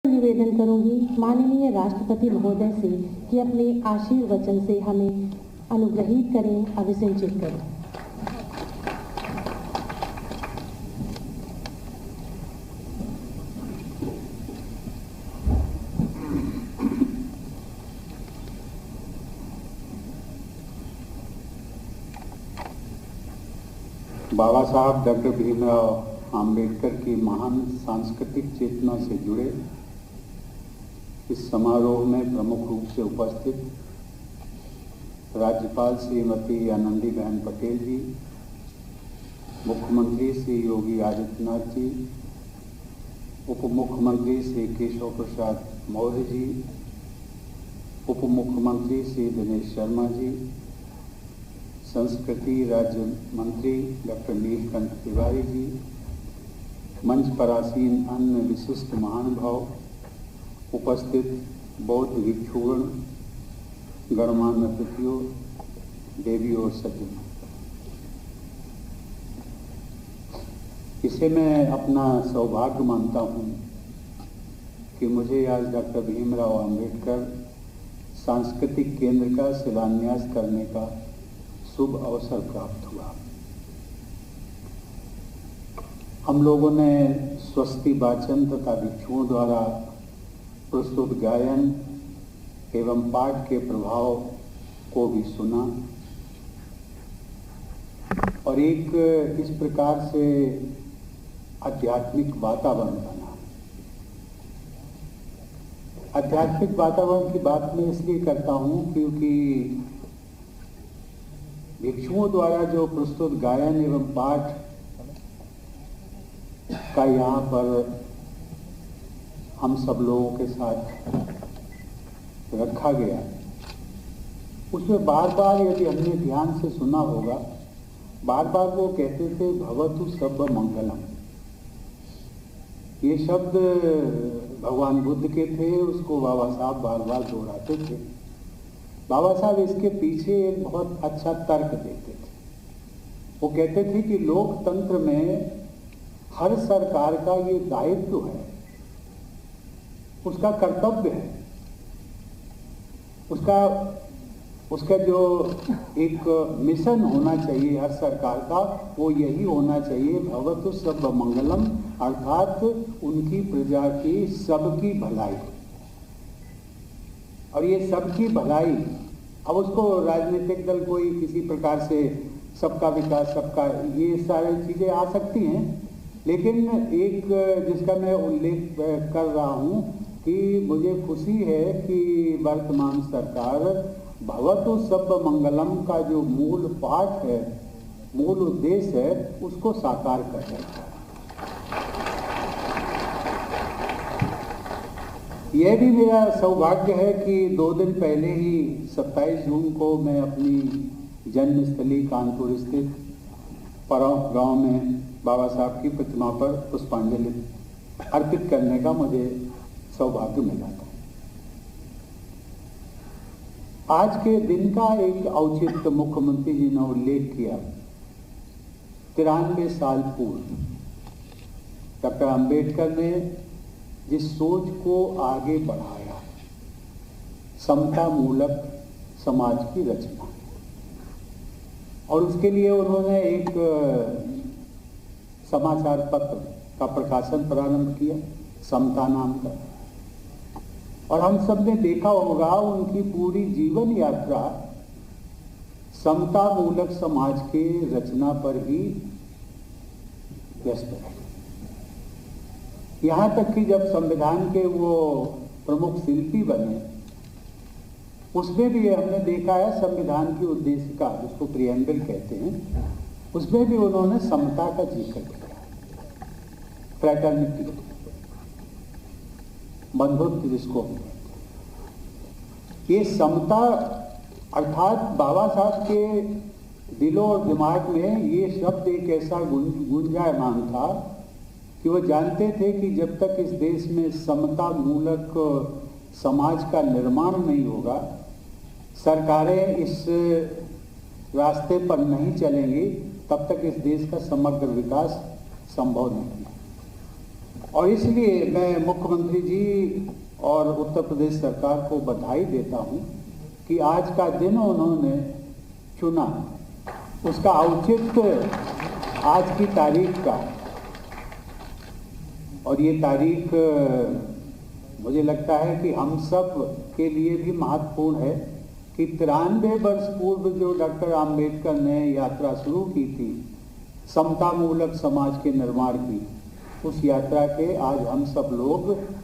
निवेदन करूंगी माननीय राष्ट्रपति महोदय से कि अपने आशीर्वचन से हमें अनुग्रहित करें, अभिषेचित करें। बाबा साहब डॉक्टर भीमराव अंबेडकर की महान सांस्कृतिक चेतना से जुड़े इस समारोह में प्रमुख रूप से उपस्थित राज्यपाल श्रीमती आनंदीबेन पटेल जी, मुख्यमंत्री श्री योगी आदित्यनाथ जी, उप मुख्यमंत्री श्री केशव प्रसाद मौर्य जी, उप मुख्यमंत्री श्री दिनेश शर्मा जी, संस्कृति राज्य मंत्री डॉक्टर नीलकंठ तिवारी जी, मंच पर आसीन अन्य विशिष्ट महानुभाव, उपस्थित बौद्ध भिक्षुगण, गणमान्य अतिथियों, देवी और सज्जन, इसे मैं अपना सौभाग्य मानता हूँ कि मुझे आज डॉक्टर भीमराव अंबेडकर सांस्कृतिक केंद्र का शिलान्यास करने का शुभ अवसर प्राप्त हुआ। हम लोगों ने स्वस्ति वाचन तथा भिक्षुओं द्वारा प्रस्तुत गायन एवं पाठ के प्रभाव को भी सुना और एक इस प्रकार से आध्यात्मिक वातावरण बना। आध्यात्मिक वातावरण की बात मैं इसलिए करता हूँ क्योंकि भिक्षुओं द्वारा जो प्रस्तुत गायन एवं पाठ का यहाँ पर हम सब लोगों के साथ रखा गया, उसमें बार बार यदि हमने ध्यान से सुना होगा, बार बार वो कहते थे भवतु सब मंगलम। ये शब्द भगवान बुद्ध के थे, उसको बाबा साहब बार बार दोहराते थे। बाबा साहब इसके पीछे एक बहुत अच्छा तर्क देते थे। वो कहते थे कि लोकतंत्र में हर सरकार का ये दायित्व है, उसका कर्तव्य है, उसका जो एक मिशन होना चाहिए हर सरकार का, वो यही होना चाहिए भवतु सब मंगलम, अर्थात उनकी प्रजा की सबकी भलाई। और ये सबकी भलाई, अब उसको राजनीतिक दल कोई किसी प्रकार से सबका विकास, सबका, ये सारी चीजें आ सकती हैं, लेकिन एक जिसका मैं उल्लेख कर रहा हूं कि मुझे खुशी है कि वर्तमान सरकार भवतु सब मंगलम का जो मूल पाठ है, मूल उद्देश्य है, उसको साकार कर रही है। यह भी मेरा सौभाग्य है कि 2 दिन पहले ही 27 जून को मैं अपनी जन्मस्थली कानपुर स्थित परौंठ गांव में बाबा साहब की प्रतिमा पर पुष्पांजलि अर्पित करने का मुझे सौभाग्य मिला था। आज के दिन का एक औचित्य मुख्यमंत्री जी ने उल्लेख किया। 93 साल पूर्व डॉक्टर अंबेडकर ने जिस सोच को आगे बढ़ाया, समता मूलक समाज की रचना, और उसके लिए उन्होंने एक समाचार पत्र का प्रकाशन प्रारंभ किया, समता नाम का। और हम सब ने देखा होगा उनकी पूरी जीवन यात्रा समता मूलक समाज के रचना पर ही व्यस्त है। यहाँ तक कि जब संविधान के वो प्रमुख शिल्पी बने, उसमें भी हमने देखा है संविधान की उद्देशिका, जिसको प्रिएम्बल कहते हैं, उसमें भी उन्होंने समता का जिक्र किया, फ्रैटर्निटी, बंधुत्व जिसको। ये समता अर्थात बाबा साहब के दिलों और दिमाग में ये शब्द एक ऐसा गुंजायमान था कि वो जानते थे कि जब तक इस देश में समता मूलक समाज का निर्माण नहीं होगा, सरकारें इस रास्ते पर नहीं चलेंगी, तब तक इस देश का समग्र विकास संभव नहीं है। और इसलिए मैं मुख्यमंत्री जी और उत्तर प्रदेश सरकार को बधाई देता हूं कि आज का दिन उन्होंने चुना, उसका औचित्य आज की तारीख का। और ये तारीख मुझे लगता है कि हम सब के लिए भी महत्वपूर्ण है कि 93 वर्ष पूर्व जो डॉक्टर आम्बेडकर ने यात्रा शुरू की थी समतामूलक समाज के निर्माण की, उस यात्रा के आज हम सब लोग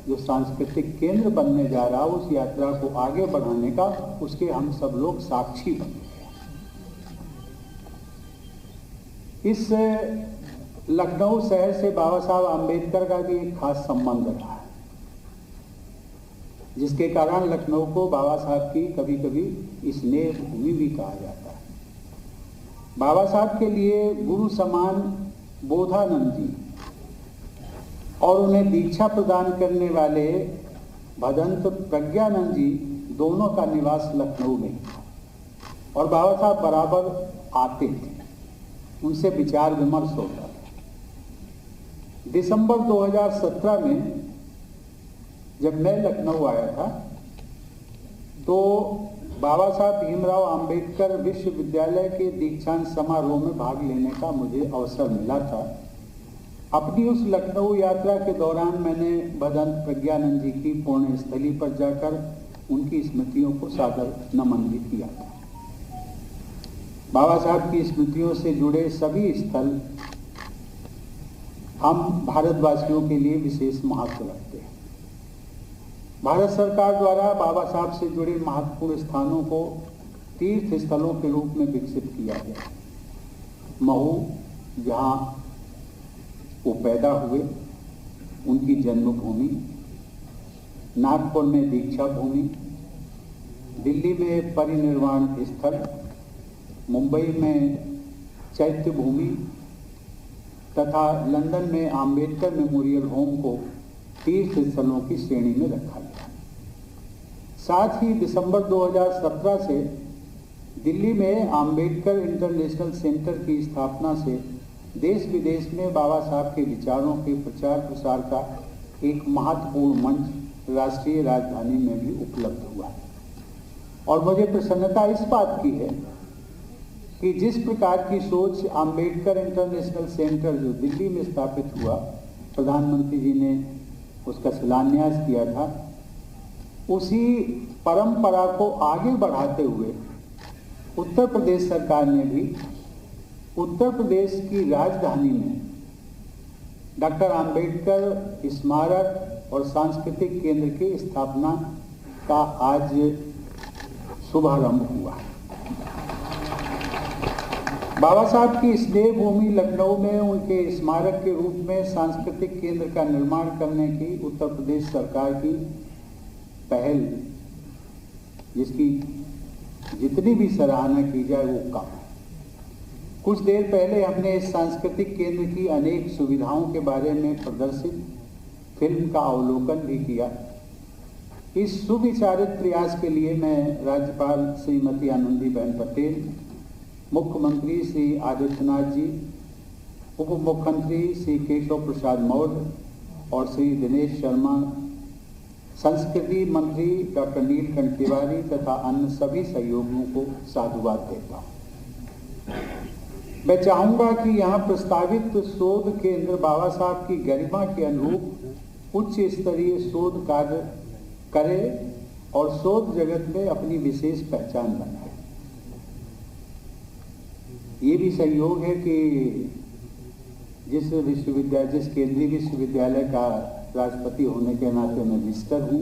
जो सांस्कृतिक केंद्र बनने जा रहा, उस यात्रा को आगे बढ़ाने का, उसके हम सब लोग साक्षी बन गए। इस लखनऊ शहर से बाबा साहब आम्बेडकर का भी एक खास संबंध रहा है, जिसके कारण लखनऊ को बाबा साहब की कभी कभी स्नेह भूमि भी कहा जाता है। बाबा साहब के लिए गुरु समान बोधानंद जी और उन्हें दीक्षा प्रदान करने वाले भदंत प्रज्ञानंद जी दोनों का निवास लखनऊ में था और बाबा साहब बराबर आते थे, उनसे विचार विमर्श होता था। दिसंबर 2017 में जब मैं लखनऊ आया था तो बाबा साहब भीमराव अंबेडकर विश्वविद्यालय के दीक्षांत समारोह में भाग लेने का मुझे अवसर मिला था। अपनी उस लखनऊ यात्रा के दौरान मैंने भदंत प्रज्ञानंद जी की पुण्य स्थली पर जाकर उनकी स्मृतियों को सादर नमन भी किया था। बाबा साहब की स्मृतियों से जुड़े सभी स्थल हम भारतवासियों के लिए विशेष महत्व रखते हैं। भारत सरकार द्वारा बाबा साहब से जुड़े महत्वपूर्ण स्थानों को तीर्थ स्थलों के रूप में विकसित किया गया। महू, जहाँ वो पैदा हुए, उनकी जन्मभूमि, नागपुर में दीक्षा भूमि, दिल्ली में परिनिर्वाण स्थल, मुंबई में चैत्य भूमि तथा लंदन में आम्बेडकर मेमोरियल होम को तीर्थ स्थलों की श्रेणी में रखा गया। साथ ही दिसंबर 2017 से दिल्ली में आम्बेडकर इंटरनेशनल सेंटर की स्थापना से देश विदेश में बाबा साहब के विचारों के प्रचार प्रसार का एक महत्वपूर्ण मंच राष्ट्रीय राजधानी में भी उपलब्ध हुआ है। और मुझे प्रसन्नता इस बात की है कि जिस प्रकार की सोच आम्बेडकर इंटरनेशनल सेंटर जो दिल्ली में स्थापित हुआ, प्रधानमंत्री जी ने उसका शिलान्यास किया था, उसी परंपरा को आगे बढ़ाते हुए उत्तर प्रदेश सरकार ने भी उत्तर प्रदेश की राजधानी में डॉक्टर आम्बेडकर स्मारक और सांस्कृतिक केंद्र की स्थापना का आज शुभारंभ हुआ है। बाबा साहब की स्नेह भूमि लखनऊ में उनके स्मारक के रूप में सांस्कृतिक केंद्र का निर्माण करने की उत्तर प्रदेश सरकार की पहल, जिसकी जितनी भी सराहना की जाए वो कम है। कुछ देर पहले हमने इस सांस्कृतिक केंद्र की अनेक सुविधाओं के बारे में प्रदर्शित फिल्म का अवलोकन भी किया। इस सुविचारित प्रयास के लिए मैं राज्यपाल श्रीमती आनंदीबेन पटेल, मुख्यमंत्री श्री आदित्यनाथ जी, उप मुख्यमंत्री श्री केशव प्रसाद मौर्य और श्री दिनेश शर्मा, संस्कृति मंत्री डॉक्टर नीलकंठ तिवारी तथा अन्य सभी सहयोगियों को साधुवाद देता हूँ। मैं चाहूँगा कि यहाँ प्रस्तावित शोध केंद्र बाबा साहब की गरिमा के अनुरूप उच्च स्तरीय शोध कार्य करे और शोध जगत में अपनी विशेष पहचान बनाए। ये भी सहयोग है कि जिस केंद्रीय विश्वविद्यालय का राष्ट्रपति होने के नाते मैं विजिटर हूँ,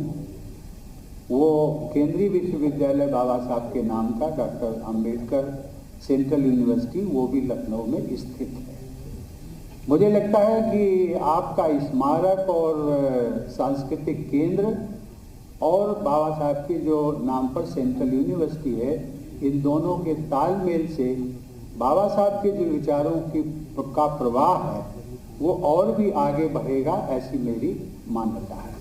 वो केंद्रीय विश्वविद्यालय बाबा साहब के नाम का डॉक्टर आम्बेडकर सेंट्रल यूनिवर्सिटी, वो भी लखनऊ में स्थित है। मुझे लगता है कि आपका स्मारक और सांस्कृतिक केंद्र और बाबा साहब के जो नाम पर सेंट्रल यूनिवर्सिटी है, इन दोनों के तालमेल से बाबा साहब के जो विचारों का प्रवाह है वो और भी आगे बढ़ेगा, ऐसी मेरी मान्यता है।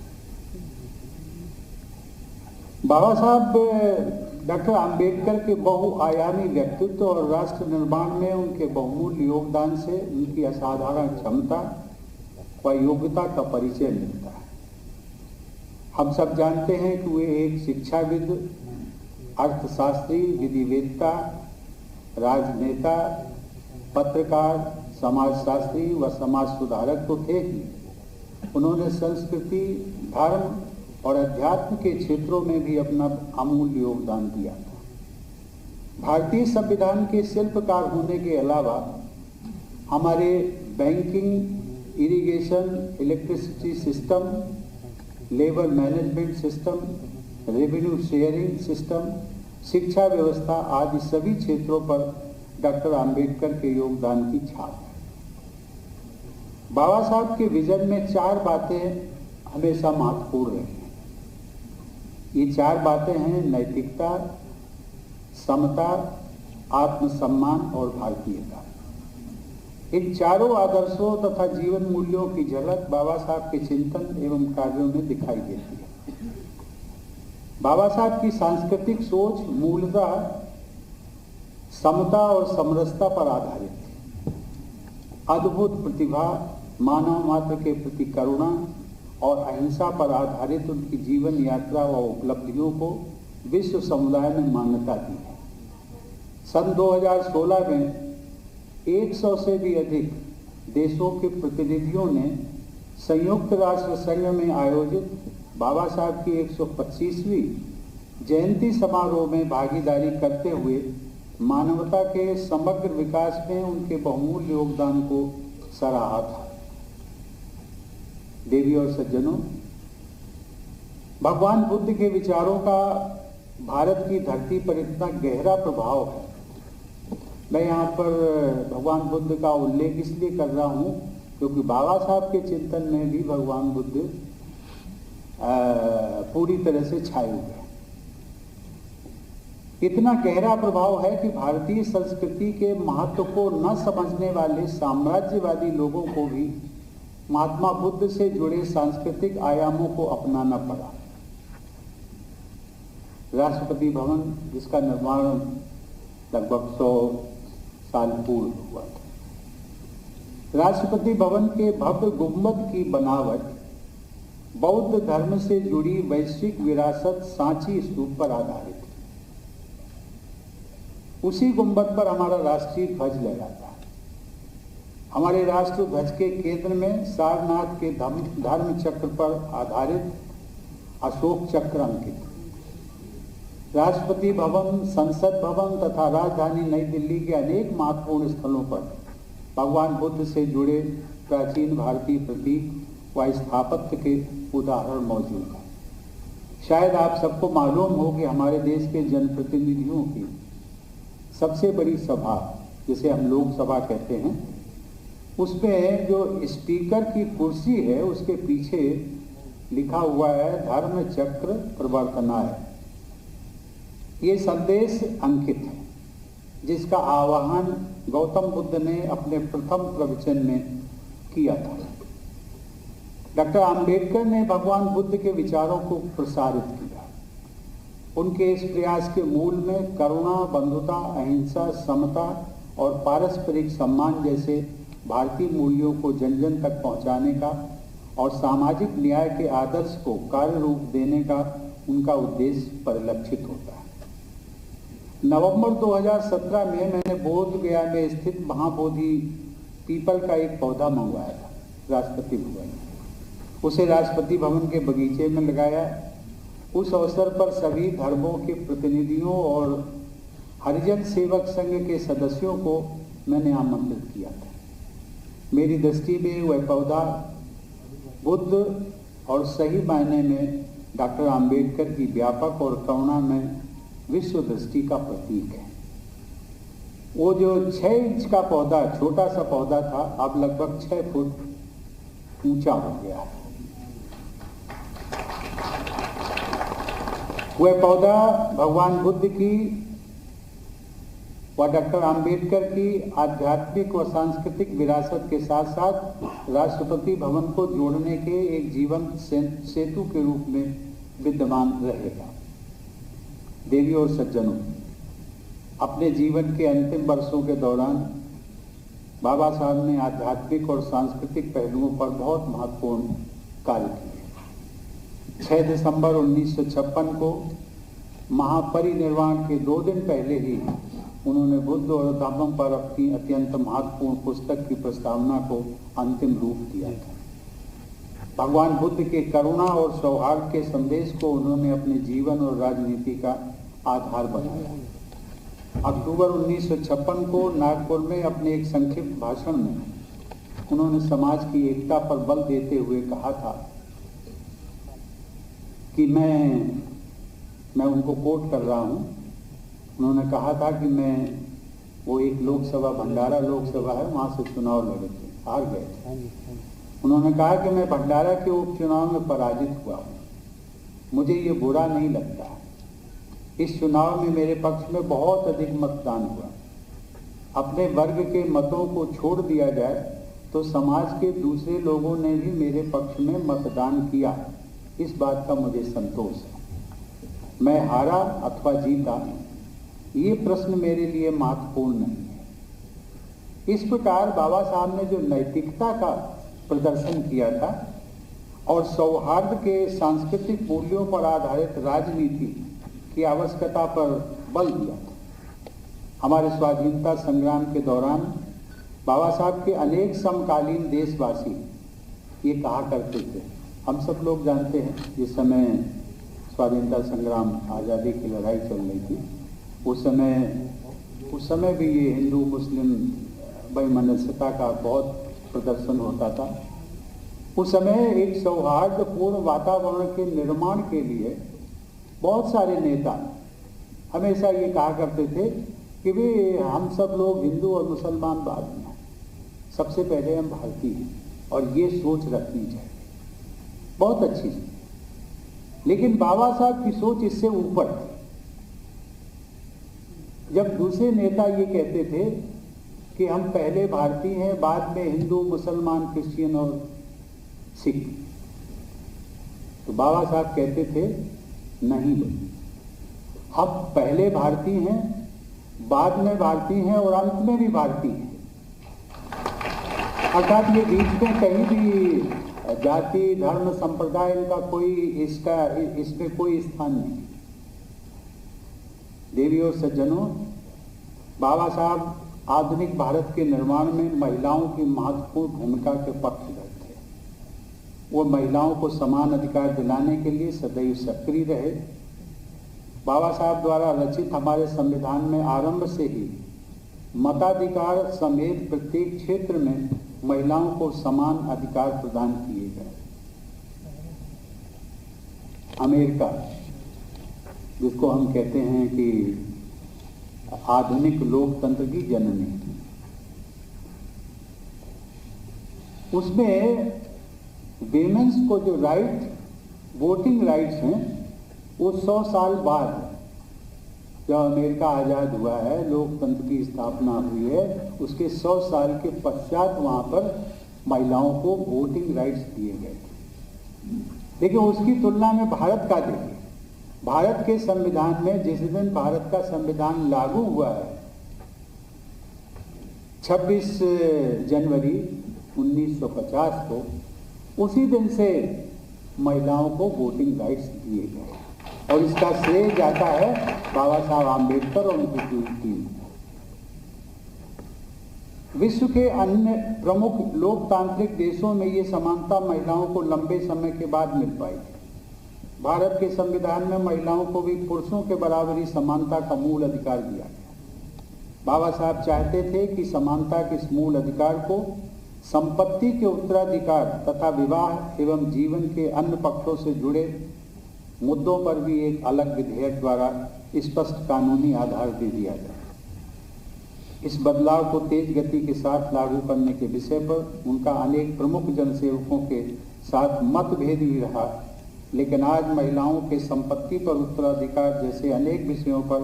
बाबा साहब डॉक्टर आम्बेडकर के बहुआयामी व्यक्तित्व और राष्ट्र निर्माण में उनके बहुमूल्य योगदान से उनकी असाधारण क्षमता व योग्यता का परिचय मिलता है। हम सब जानते हैं कि वे एक शिक्षाविद, अर्थशास्त्री, विधिवेत्ता, राजनेता, पत्रकार, समाजशास्त्री व समाज सुधारक तो थे ही, उन्होंने संस्कृति, धर्म और अध्यात्म के क्षेत्रों में भी अपना अमूल्य योगदान दिया था। भारतीय संविधान के शिल्पकार होने के अलावा हमारे banking, irrigation, electricity system, labour management system, revenue sharing system, शिक्षा व्यवस्था आदि सभी क्षेत्रों पर डॉक्टर आम्बेडकर के योगदान की छाप है। बाबा साहब के विजन में 4 बातें हमेशा महत्वपूर्ण रही हैं। ये 4 बातें हैं नैतिकता, समता, आत्मसम्मान और भारतीयता। इन चारों आदर्शों तथा जीवन मूल्यों की झलक बाबा साहब के चिंतन एवं कार्यों में दिखाई देती है। बाबा साहब की सांस्कृतिक सोच मूलतः समता और समरसता पर आधारित थी। अद्भुत प्रतिभा, मानव मात्र के प्रति करुणा और अहिंसा पर आधारित उनकी जीवन यात्रा व उपलब्धियों को विश्व समुदाय में मान्यता दी है। सन 2016 में 100 से भी अधिक देशों के प्रतिनिधियों ने संयुक्त राष्ट्र संघ में आयोजित बाबा साहब की 125वीं जयंती समारोह में भागीदारी करते हुए मानवता के समग्र विकास में उनके बहुमूल्य योगदान को सराहा था। देवी और सज्जनों, भगवान बुद्ध के विचारों का भारत की धरती पर इतना गहरा प्रभाव है। मैं यहाँ पर भगवान बुद्ध का उल्लेख इसलिए कर रहा हूँ क्योंकि बाबा साहब के चिंतन में भी भगवान बुद्ध पूरी तरह से छाए हुए हैं। इतना गहरा प्रभाव है कि भारतीय संस्कृति के महत्व को न समझने वाले साम्राज्यवादी लोगों को भी महात्मा बुद्ध से जुड़े सांस्कृतिक आयामों को अपनाना पड़ा। राष्ट्रपति भवन, जिसका निर्माण लगभग 100 साल पूर्व हुआ था, राष्ट्रपति भवन के भव्य गुंबद की बनावट बौद्ध धर्म से जुड़ी वैश्विक विरासत सांची स्तूप पर आधारित है। उसी गुंबद पर हमारा राष्ट्रीय ध्वज लहराता है। हमारे राष्ट्र ध्वज के केंद्र में सारनाथ के धर्म चक्र पर आधारित अशोक चक्र अंकित है। राष्ट्रपति भवन, संसद भवन तथा राजधानी नई दिल्ली के अनेक महत्वपूर्ण स्थलों पर भगवान बुद्ध से जुड़े प्राचीन भारतीय प्रतीक व स्थापत्य के उदाहरण मौजूद हैं। शायद आप सबको मालूम हो कि हमारे देश के जनप्रतिनिधियों की सबसे बड़ी सभा, जिसे हम लोकसभा कहते हैं, उसमें जो स्पीकर की कुर्सी है उसके पीछे लिखा हुआ है धर्म चक्र प्रवर्तनाय। ये संदेश अंकित है, जिसका आह्वान गौतम बुद्ध ने अपने प्रथम प्रवचन में किया था। डॉक्टर आम्बेडकर ने भगवान बुद्ध के विचारों को प्रसारित किया। उनके इस प्रयास के मूल में करुणा, बंधुता, अहिंसा, समता और पारस्परिक सम्मान जैसे भारतीय मूल्यों को जन जन तक पहुंचाने का और सामाजिक न्याय के आदर्श को कार्य रूप देने का उनका उद्देश्य परिलक्षित होता है। नवंबर 2017 में मैंने बोध गया में स्थित महाबोधि पीपल का एक पौधा मंगवाया था राष्ट्रपति भवन में। उसे राष्ट्रपति भवन के बगीचे में लगाया। उस अवसर पर सभी धर्मों के प्रतिनिधियों और हरिजन सेवक संघ के सदस्यों को मैंने आमंत्रित किया था। मेरी दृष्टि में वह पौधा बुद्ध और सही मायने में डॉक्टर आम्बेडकर की व्यापक और करुणा में विश्व दृष्टि का प्रतीक है। वो जो 6 इंच का पौधा, छोटा सा पौधा था, अब लगभग 6 फुट ऊंचा हो गया है। वह पौधा भगवान बुद्ध की व डॉक्टर आम्बेडकर की आध्यात्मिक व सांस्कृतिक विरासत के साथ साथ राष्ट्रपति भवन को जोड़ने के एक जीवंत सेतु के रूप में विद्यमान रहेगा। देवी और सज्जनों, अपने जीवन के अंतिम वर्षों के दौरान बाबा साहब ने आध्यात्मिक और सांस्कृतिक पहलुओं पर बहुत महत्वपूर्ण कार्य किए। 6 दिसंबर 1956 को महापरिनिर्वाण के 2 दिन पहले ही उन्होंने बुद्ध और धम्म पर अपनी अत्यंत महत्वपूर्ण पुस्तक की प्रस्तावना को अंतिम रूप दिया था। भगवान बुद्ध के करुणा और सौहार्द के संदेश को उन्होंने अपने जीवन और राजनीति का आधार बनाया। अक्टूबर 1956 को नागपुर में अपने एक संक्षिप्त भाषण में उन्होंने समाज की एकता पर बल देते हुए कहा था कि मैं उनको कोट कर रहा हूं। उन्होंने कहा था कि वो एक लोकसभा, भंडारा लोकसभा है, वहां से चुनाव लड़े थे, हार गए थे। उन्होंने कहा कि मैं भंडारा के उपचुनाव में पराजित हुआ हूं, मुझे ये बुरा नहीं लगता। इस चुनाव में मेरे पक्ष में बहुत अधिक मतदान हुआ। अपने वर्ग के मतों को छोड़ दिया जाए तो समाज के दूसरे लोगों ने भी मेरे पक्ष में मतदान किया, इस बात का मुझे संतोष है। मैं हारा अथवा जीता, ये प्रश्न मेरे लिए महत्वपूर्ण नहीं है। इस प्रकार बाबा साहब ने जो नैतिकता का प्रदर्शन किया था और सौहार्द के सांस्कृतिक मूल्यों पर आधारित राजनीति की आवश्यकता पर बल दिया था। हमारे स्वाधीनता संग्राम के दौरान बाबा साहब के अनेक समकालीन देशवासी ये कहा करते थे, हम सब लोग जानते हैं जिस समय स्वाधीनता संग्राम, आज़ादी की लड़ाई चल रही थी, उस समय भी ये हिंदू मुस्लिम वैमनस्यता का बहुत प्रदर्शन होता था। उस समय एक सौहार्दपूर्ण वातावरण के निर्माण के लिए बहुत सारे नेता हमेशा ये कहा करते थे कि वे हम सब लोग हिंदू और मुसलमान बाद में हैं, सबसे पहले हम भारतीय हैं और ये सोच रखनी चाहिए। बहुत अच्छी चीज, लेकिन बाबा साहब की सोच इससे ऊपर थी। जब दूसरे नेता ये कहते थे कि हम पहले भारतीय हैं, बाद में हिंदू, मुसलमान, क्रिश्चियन और सिख, तो बाबा साहब कहते थे नहीं, हम पहले भारतीय हैं, बाद में भारतीय हैं और अंत में भी भारतीय हैं। अर्थात ये बीच में कहीं भी जाति, धर्म, संप्रदाय इनका इसमें कोई स्थान नहीं। देवी और सज्जनों, बाबा साहब आधुनिक भारत के निर्माण में महिलाओं की महत्वपूर्ण भूमिका के पक्षधर थे। वो महिलाओं को समान अधिकार दिलाने के लिए सदैव सक्रिय रहे। बाबा साहब द्वारा रचित हमारे संविधान में आरंभ से ही मताधिकार समेत प्रत्येक क्षेत्र में महिलाओं को समान अधिकार प्रदान किए गए। अमेरिका, जिसको हम कहते हैं कि आधुनिक लोकतंत्र की जननी, उसमें विमेंस को जो वोटिंग राइट्स हैं, वो 100 साल बाद जब अमेरिका आज़ाद हुआ है, लोकतंत्र की स्थापना हुई है, उसके 100 साल के पश्चात वहाँ पर महिलाओं को वोटिंग राइट्स दिए गए थे। लेकिन उसकी तुलना में भारत का देखिए, भारत के संविधान में जिस दिन भारत का संविधान लागू हुआ है, 26 जनवरी 1950 को, उसी दिन से महिलाओं को वोटिंग राइट्स दिए गए और इसका श्रेय जाता है बाबा साहब आम्बेडकर और उनकी पूरी टीम। विश्व के अन्य प्रमुख लोकतांत्रिक देशों में ये समानता महिलाओं को लंबे समय के बाद मिल पाई। भारत के संविधान में महिलाओं को भी पुरुषों के बराबरी समानता का मूल अधिकार दिया गया। बाबा साहब चाहते थे कि समानता के इस मूल अधिकार को संपत्ति के उत्तराधिकार तथा विवाह एवं जीवन के अन्य पक्षों से जुड़े मुद्दों पर भी एक अलग विधेयक द्वारा स्पष्ट कानूनी आधार दे दिया जाए। इस बदलाव को तेज गति के साथ लागू करने के विषय पर उनका अनेक प्रमुख जनसेवकों के साथ मतभेद भी रहा, लेकिन आज महिलाओं के संपत्ति पर उत्तराधिकार जैसे अनेक विषयों पर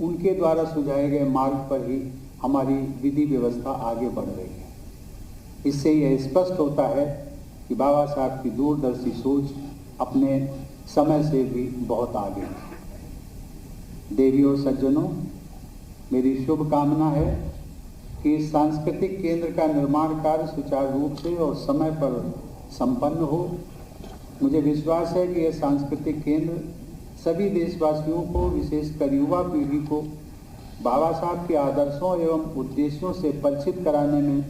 उनके द्वारा सुझाए गए मार्ग पर ही हमारी विधि व्यवस्था आगे बढ़ रही है। इससे यह स्पष्ट होता है कि बाबा साहब की दूरदर्शी सोच अपने समय से भी बहुत आगे है। देवी और सज्जनों, मेरी शुभकामना है कि इस सांस्कृतिक केंद्र का निर्माण कार्य सुचारू रूप से और समय पर संपन्न हो। मुझे विश्वास है कि यह सांस्कृतिक केंद्र सभी देशवासियों को, विशेषकर युवा पीढ़ी को बाबा साहब के आदर्शों एवं उद्देश्यों से परिचित कराने में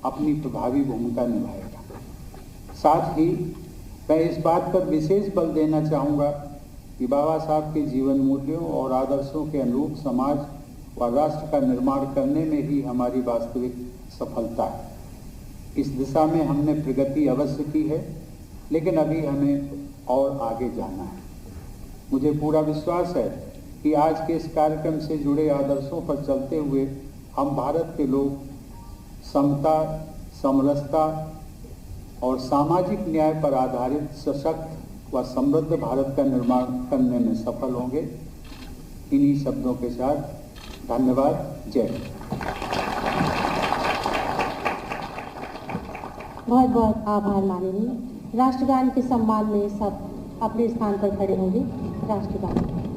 अपनी प्रभावी भूमिका निभाएगा। साथ ही मैं इस बात पर विशेष बल देना चाहूँगा कि बाबा साहब के जीवन मूल्यों और आदर्शों के अनुरूप समाज व राष्ट्र का निर्माण करने में ही हमारी वास्तविक सफलता है। इस दिशा में हमने प्रगति अवश्य की है, लेकिन अभी हमें और आगे जाना है। मुझे पूरा विश्वास है कि आज के इस कार्यक्रम से जुड़े आदर्शों पर चलते हुए हम भारत के लोग समता, समरसता और सामाजिक न्याय पर आधारित सशक्त व समृद्ध भारत का निर्माण करने में सफल होंगे। इन्हीं शब्दों के साथ धन्यवाद। जय हिंद। बहुत बहुत आभार माननीय। राष्ट्रगान के सम्मान में सब अपने स्थान पर खड़े होंगे। राष्ट्रगान।